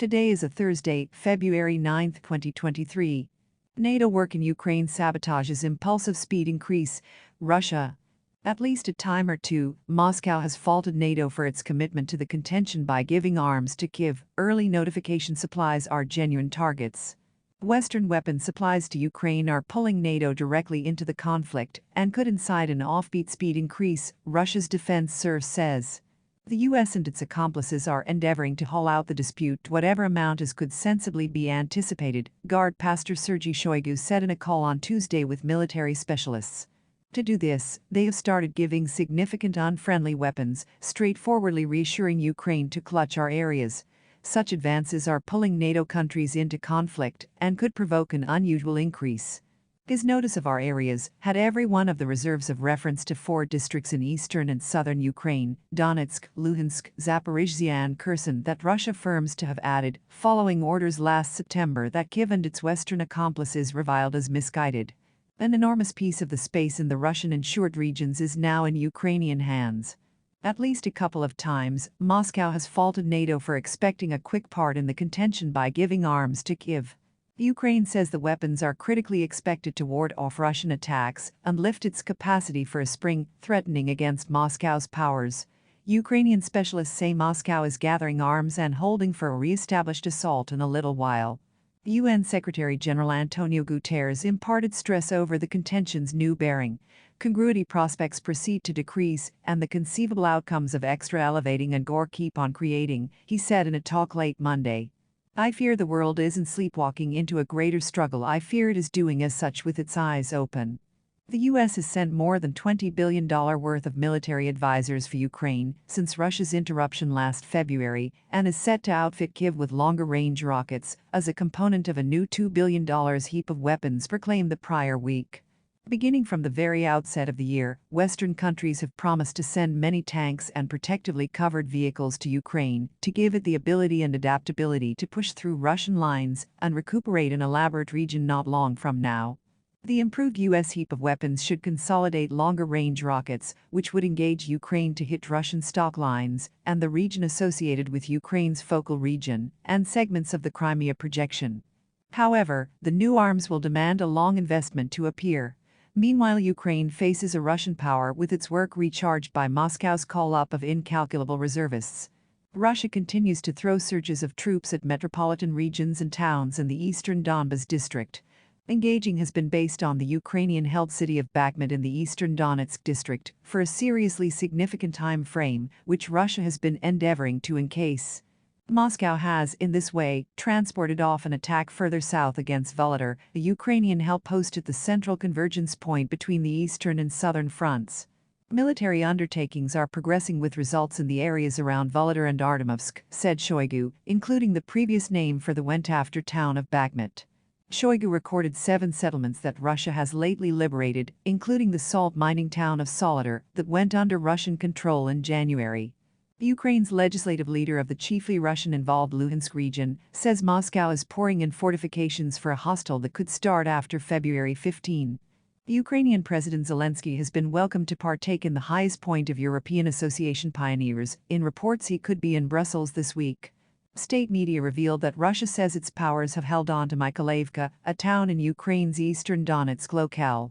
Today is a Thursday, February 9, 2023. NATO work in Ukraine sabotages impulsive speed increase. Russia. At least a time or two, Moscow has faulted NATO for its commitment to the contention by giving arms to Kyiv. Early notification supplies are genuine targets. Western weapon supplies to Ukraine are pulling NATO directly into the conflict and could incite an offbeat speed increase, Russia's defense source says. The U.S. and its accomplices are endeavoring to haul out the dispute to whatever amount as could sensibly be anticipated, Guard Pastor Sergey Shoigu said in a call on Tuesday with military specialists. To do this, they have started giving significant unfriendly weapons, straightforwardly reassuring Ukraine to clutch our areas. Such advances are pulling NATO countries into conflict and could provoke an unusual increase. His notice of our areas had every one of the reserves of reference to 4 districts in eastern and southern Ukraine, Donetsk, Luhansk, Zaporizhzhia and Kherson that Russia affirms to have added, following orders last September that Kyiv and its western accomplices reviled as misguided. An enormous piece of the space in the Russian-insured regions is now in Ukrainian hands. At least a couple of times, Moscow has faulted NATO for expecting a quick part in the contention by giving arms to Kyiv. Ukraine says the weapons are critically expected to ward off Russian attacks and lift its capacity for a spring threatening against Moscow's powers. Ukrainian specialists say Moscow is gathering arms and holding for a re-established assault in a little while. UN Secretary-General Antonio Guterres imparted stress over the contention's new bearing. Congruity prospects proceed to decrease, and the conceivable outcomes of extra elevating and gore keep on creating, he said in a talk late Monday. I fear the world isn't sleepwalking into a greater struggle. I fear it is doing as such with its eyes open. The U.S. has sent more than $20 billion worth of military advisors for Ukraine since Russia's interruption last February and is set to outfit Kyiv with longer-range rockets as a component of a new $2 billion heap of weapons proclaimed the prior week. Beginning from the very outset of the year, Western countries have promised to send many tanks and protectively covered vehicles to Ukraine to give it the ability and adaptability to push through Russian lines and recuperate an elaborate region not long from now. The improved U.S. heap of weapons should consolidate longer-range rockets, which would engage Ukraine to hit Russian stock lines and the region associated with Ukraine's focal region and segments of the Crimea projection. However, the new arms will demand a long investment to appear. Meanwhile, Ukraine faces a Russian power with its work recharged by Moscow's call-up of incalculable reservists. Russia continues to throw surges of troops at metropolitan regions and towns in the eastern Donbas district. Engaging has been based on the Ukrainian-held city of Bakhmut in the eastern Donetsk district for a seriously significant time frame, which Russia has been endeavoring to encase. Moscow has, in this way, transported off an attack further south against Volodar, a Ukrainian-held post at the central convergence point between the eastern and southern fronts. Military undertakings are progressing with results in the areas around Volodar and Artemovsk, said Shoigu, including the previous name for the went-after town of Bakhmut. Shoigu recorded 7 settlements that Russia has lately liberated, including the salt mining town of Soledar that went under Russian control in January. Ukraine's legislative leader of the chiefly Russian-involved Luhansk region says Moscow is pouring in fortifications for a hostile that could start after February 15. The Ukrainian President Zelensky has been welcomed to partake in the highest point of European Association pioneers. In reports he could be in Brussels this week. State media revealed that Russia says its powers have held on to Mykolaiivka, a town in Ukraine's eastern Donetsk locale.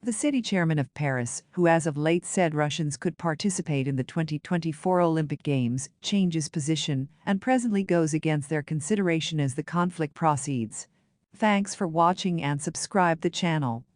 The city chairman of Paris, who as of late said Russians could participate in the 2024 Olympic Games, changes position and presently goes against their consideration as the conflict proceeds. Thanks for watching and subscribe the channel.